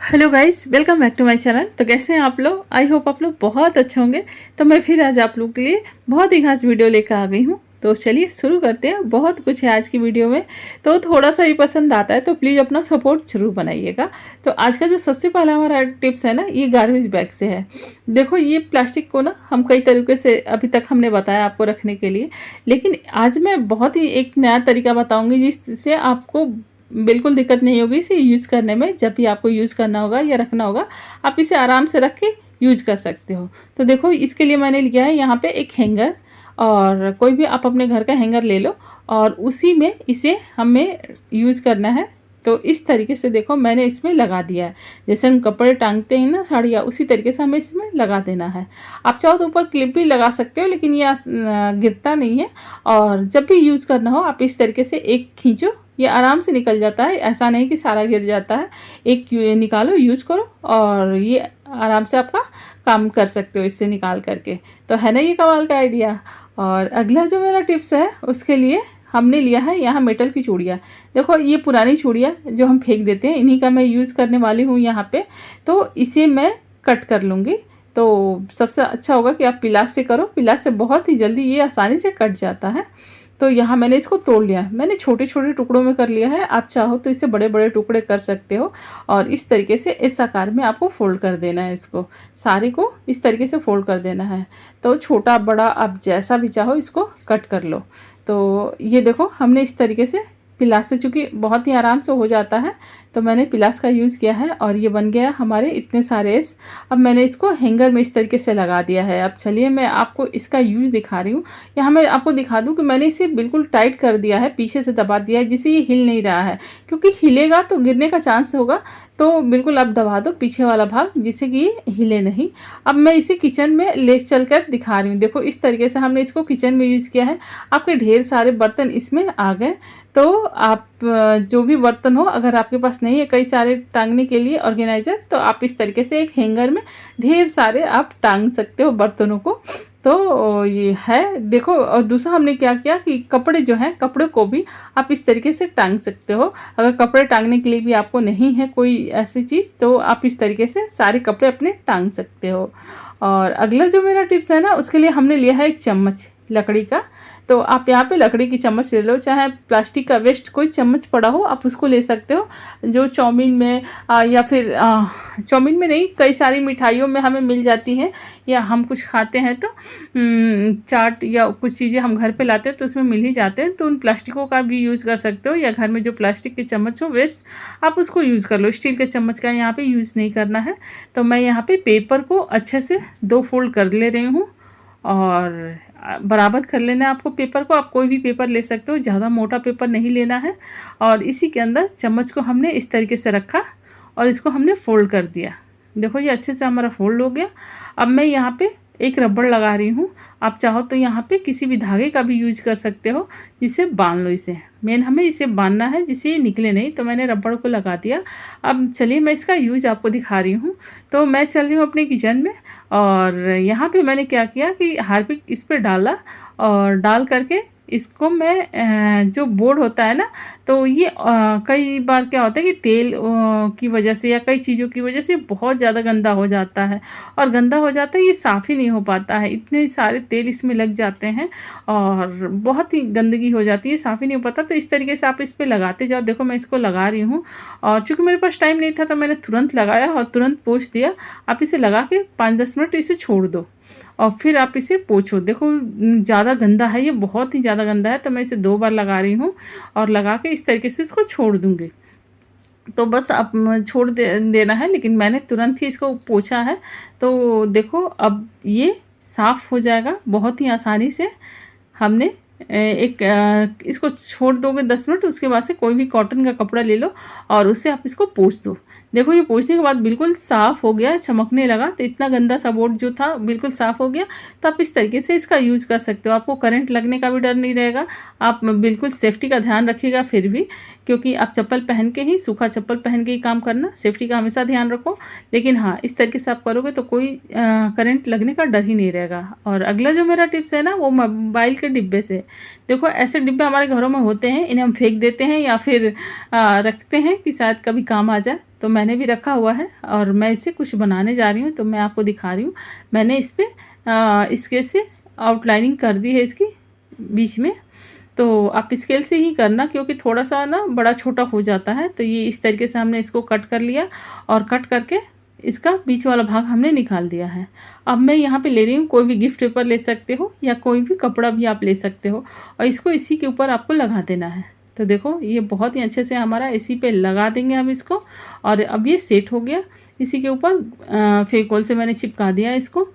Hello guys, welcome back to my channel. तो कैसे हैं आप लोग? आई होप आप लोग बहुत अच्छे होंगे। तो मैं फिर आज आप लोग के लिए बहुत ही खास वीडियो लेकर आ गई हूँ। तो चलिए शुरू करते हैं। बहुत कुछ है आज की वीडियो में, तो थोड़ा सा ही पसंद आता है तो प्लीज़ अपना सपोर्ट जरूर बनाइएगा। तो आज का जो सबसे पहला हमारा टिप्स है ना, ये गार्बेज बैग से है। देखो, ये प्लास्टिक को ना हम कई तरीके से अभी तक हमने बताया आपको रखने के लिए, लेकिन आज मैं बहुत ही एक नया तरीका बताऊँगी जिससे आपको बिल्कुल दिक्कत नहीं होगी इसे यूज़ करने में। जब भी आपको यूज़ करना होगा या रखना होगा, आप इसे आराम से रख के यूज़ कर सकते हो। तो देखो, इसके लिए मैंने लिया है यहाँ पे एक हैंगर, और कोई भी आप अपने घर का हैंगर ले लो और उसी में इसे हमें यूज़ करना है। तो इस तरीके से देखो मैंने इसमें लगा दिया है। जैसे हम कपड़े टांगते हैं ना, साड़ियाँ, उसी तरीके से हमें इसमें लगा देना है। आप चाहो तो ऊपर क्लिप भी लगा सकते हो, लेकिन ये गिरता नहीं है। और जब भी यूज़ करना हो आप इस तरीके से एक खींचो, ये आराम से निकल जाता है। ऐसा नहीं कि सारा गिर जाता है। एक निकालो, यूज़ करो, और ये आराम से आपका काम कर सकते हो इससे निकाल करके। तो है ना ये कमाल का आइडिया। और अगला जो मेरा टिप्स है, उसके लिए हमने लिया है यहाँ मेटल की चूड़ियाँ। देखो, ये पुरानी चूड़ियाँ जो हम फेंक देते हैं, इन्हीं का मैं यूज़ करने वाली हूँ यहाँ पे। तो इसे मैं कट कर लूँगी। तो सबसे अच्छा होगा कि आप पिलास से करो। पिलास से बहुत ही जल्दी ये आसानी से कट जाता है। तो यहाँ मैंने इसको तोड़ लिया है। मैंने छोटे छोटे टुकड़ों में कर लिया है। आप चाहो तो इसे बड़े बड़े टुकड़े कर सकते हो, और इस तरीके से इस आकार में आपको फोल्ड कर देना है। इसको सारे को इस तरीके से फोल्ड कर देना है। तो छोटा बड़ा आप जैसा भी चाहो इसको कट कर लो। तो ये देखो, हमने इस तरीके से पिलास से, चूँकि बहुत ही आराम से हो जाता है, तो मैंने पिलास का यूज़ किया है और ये बन गया हमारे इतने सारे अब मैंने इसको हैंगर में इस तरीके से लगा दिया है। अब चलिए मैं आपको इसका यूज़ दिखा रही हूँ। यहाँ मैं आपको दिखा दूँ कि मैंने इसे बिल्कुल टाइट कर दिया है, पीछे से दबा दिया है, जिससे ये हिल नहीं रहा है। क्योंकि हिलेगा तो गिरने का चांस होगा, तो बिल्कुल आप दबा दो पीछे वाला भाग, जिससे कि ये हिले नहीं। अब मैं इसे किचन में ले चल कर दिखा रही हूँ। देखो, इस तरीके से हमने इसको किचन में यूज़ किया है। आपके ढेर सारे बर्तन इसमें आ गए। तो आप जो भी बर्तन हो, अगर आपके पास नहीं है कई सारे टांगने के लिए ऑर्गेनाइज़र, तो आप इस तरीके से एक हैंगर में ढेर सारे आप टांग सकते हो बर्तनों को। तो ये है। देखो, और दूसरा हमने क्या किया कि कपड़े जो हैं, कपड़े को भी आप इस तरीके से टांग सकते हो। अगर कपड़े टांगने के लिए भी आपको नहीं है कोई ऐसी चीज़, तो आप इस तरीके से सारे कपड़े अपने टांग सकते हो। और अगला जो मेरा टिप्स है ना, उसके लिए हमने लिया है एक चम्मच लकड़ी का। तो आप यहाँ पे लकड़ी की चम्मच ले लो, चाहे प्लास्टिक का वेस्ट कोई चम्मच पड़ा हो आप उसको ले सकते हो। जो चाउमीन में या फिर चाउमीन में नहीं, कई सारी मिठाइयों में हमें मिल जाती हैं, या हम कुछ खाते हैं तो चाट या कुछ चीज़ें हम घर पे लाते हैं तो उसमें मिल ही जाते हैं। तो उन प्लास्टिकों का भी यूज़ कर सकते हो, या घर में जो प्लास्टिक के चम्मच हो वेस्ट, आप उसको यूज़ कर लो। स्टील के चम्मच का यहाँ पे यूज़ नहीं करना है। तो मैं यहाँ पे पेपर को अच्छे से 2 फोल्ड कर ले रही हूँ, और बराबर कर लेना है आपको पेपर को। आप कोई भी पेपर ले सकते हो, ज़्यादा मोटा पेपर नहीं लेना है। और इसी के अंदर चम्मच को हमने इस तरीके से रखा और इसको हमने फोल्ड कर दिया। देखो, ये अच्छे से हमारा फोल्ड हो गया। अब मैं यहाँ पे एक रबड़ लगा रही हूँ। आप चाहो तो यहाँ पे किसी भी धागे का भी यूज कर सकते हो, जिससे बांध लो इसे। मेन हमें इसे बांधना है जिससे ये निकले नहीं। तो मैंने रबड़ को लगा दिया। अब चलिए मैं इसका यूज आपको दिखा रही हूँ। तो मैं चल रही हूँ अपने किचन में, और यहाँ पे मैंने क्या किया कि हार्पिक इस पर डाला, और डाल करके इसको मैं जो बोर्ड होता है ना, तो ये कई बार क्या होता है कि तेल की वजह से या कई चीज़ों की वजह से बहुत ज़्यादा गंदा हो जाता है। और गंदा हो जाता है, ये साफ़ ही नहीं हो पाता है। इतने सारे तेल इसमें लग जाते हैं और बहुत ही गंदगी हो जाती है, साफ़ ही नहीं हो पाता। तो इस तरीके से आप इस पर लगाते जाओ। देखो, मैं इसको लगा रही हूँ, और चूँकि मेरे पास टाइम नहीं था तो मैंने तुरंत लगाया और तुरंत पोंछ दिया। आप इसे लगा के 5-10 मिनट इसे छोड़ दो, और फिर आप इसे पोंछो। देखो, ज़्यादा गंदा है, ये बहुत ही ज़्यादा गंदा है। तो मैं इसे 2 बार लगा रही हूँ, और लगा के इस तरीके से इसको छोड़ दूँगी। तो बस अब छोड़ देना है, लेकिन मैंने तुरंत ही इसको पोंछा है। तो देखो, अब ये साफ़ हो जाएगा बहुत ही आसानी से। हमने इसको छोड़ दोगे 10 मिनट, उसके बाद से कोई भी कॉटन का कपड़ा ले लो और उससे आप इसको पोंछ दो। देखो, ये पोंछने के बाद बिल्कुल साफ़ हो गया, चमकने लगा। तो इतना गंदा सा बोर्ड जो था बिल्कुल साफ़ हो गया। तो आप इस तरीके से इसका यूज़ कर सकते हो। आपको करंट लगने का भी डर नहीं रहेगा। आप बिल्कुल सेफ्टी का ध्यान रखिएगा फिर भी, क्योंकि आप चप्पल पहन के ही, सूखा चप्पल पहन के ही काम करना। सेफ्टी का हमेशा ध्यान रखो। लेकिन हाँ, इस तरीके से आप करोगे तो कोई करंट लगने का डर ही नहीं रहेगा। और अगला जो मेरा टिप्स है ना, वो मोबाइल के डिब्बे से। देखो, ऐसे डिब्बे हमारे घरों में होते हैं, इन्हें हम फेंक देते हैं या फिर रखते हैं कि शायद कभी काम आ जाए। तो मैंने भी रखा हुआ है और मैं इससे कुछ बनाने जा रही हूँ, तो मैं आपको दिखा रही हूँ। मैंने इस पर इसके से आउटलाइनिंग कर दी है इसकी बीच में। तो आप स्केल से ही करना, क्योंकि थोड़ा सा ना बड़ा छोटा हो जाता है। तो ये इस तरीके से हमने इसको कट कर लिया और कट करके इसका बीच वाला भाग हमने निकाल दिया है। अब मैं यहाँ पे ले रही हूँ, कोई भी गिफ्ट पेपर ले सकते हो या कोई भी कपड़ा भी आप ले सकते हो, और इसको इसी के ऊपर आपको लगा देना है। तो देखो ये बहुत ही अच्छे से हमारा इसी पे लगा देंगे हम इसको। और अब ये सेट हो गया। इसी के ऊपर फेविकॉल से मैंने चिपका दिया इसको।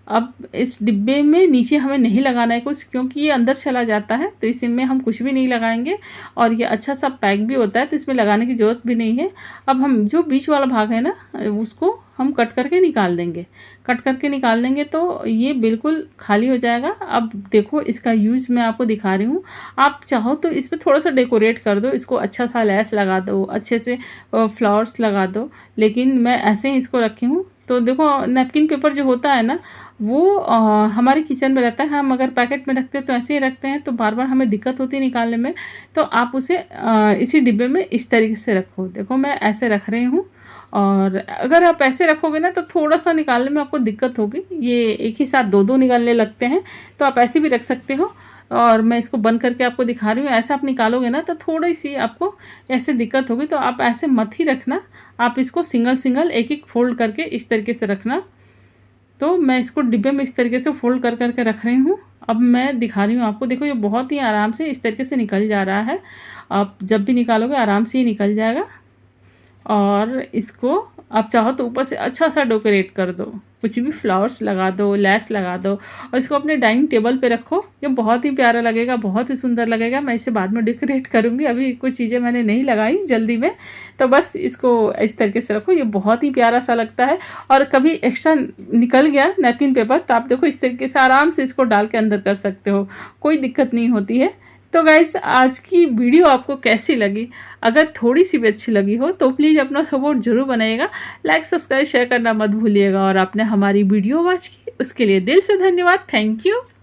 अब इस डिब्बे में नीचे हमें नहीं लगाना है कुछ, क्योंकि ये अंदर चला जाता है, तो इसमें हम कुछ भी नहीं लगाएंगे। और ये अच्छा सा पैक भी होता है, तो इसमें लगाने की ज़रूरत भी नहीं है। अब हम जो बीच वाला भाग है ना, उसको हम कट करके निकाल देंगे। कट करके निकाल देंगे तो ये बिल्कुल खाली हो जाएगा। अब देखो इसका यूज़ मैं आपको दिखा रही हूँ। आप चाहो तो इस पर थोड़ा सा डेकोरेट कर दो, इसको अच्छा सा लेस लगा दो, अच्छे से फ्लावर्स लगा दो, लेकिन मैं ऐसे ही इसको रखी हूँ। तो देखो नैपकिन पेपर जो होता है ना, वो हमारे किचन में रहता है। हम अगर पैकेट में रखते हैं तो ऐसे ही रखते हैं, तो बार बार हमें दिक्कत होती है निकालने में। तो आप उसे इसी डिब्बे में इस तरीके से रखो। देखो मैं ऐसे रख रही हूँ, और अगर आप ऐसे रखोगे ना तो थोड़ा सा निकालने में आपको दिक्कत होगी। ये एक ही साथ दो निकालने लगते हैं, तो आप ऐसे भी रख सकते हो। और मैं इसको बंद करके आपको दिखा रही हूँ। ऐसा आप निकालोगे ना तो थोड़ी सी आपको ऐसे दिक्कत होगी, तो आप ऐसे मत ही रखना। आप इसको सिंगल सिंगल एक एक फोल्ड करके इस तरीके से रखना। तो मैं इसको डिब्बे में इस तरीके से फोल्ड कर करके रख रही हूँ। अब मैं दिखा रही हूँ आपको। देखो ये बहुत ही आराम से इस तरीके से निकल जा रहा है। आप जब भी निकालोगे आराम से ही निकल जाएगा। और इसको आप चाहो तो ऊपर से अच्छा सा डेकोरेट कर दो, कुछ भी फ्लावर्स लगा दो, लेस लगा दो, और इसको अपने डाइनिंग टेबल पे रखो। ये बहुत ही प्यारा लगेगा, बहुत ही सुंदर लगेगा। मैं इसे बाद में डेकोरेट करूँगी, अभी कुछ चीज़ें मैंने नहीं लगाई जल्दी में। तो बस इसको इस तरीके से रखो, ये बहुत ही प्यारा सा लगता है। और कभी एक्स्ट्रा निकल गया नैपकिन पेपर, तो आप देखो इस तरीके से आराम से इसको डाल के अंदर कर सकते हो, कोई दिक्कत नहीं होती है। तो गाइस आज की वीडियो आपको कैसी लगी? अगर थोड़ी सी भी अच्छी लगी हो तो प्लीज़ अपना सपोर्ट जरूर बनाइएगा। लाइक सब्सक्राइब शेयर करना मत भूलिएगा। और आपने हमारी वीडियो वॉच की उसके लिए दिल से धन्यवाद। Thank you.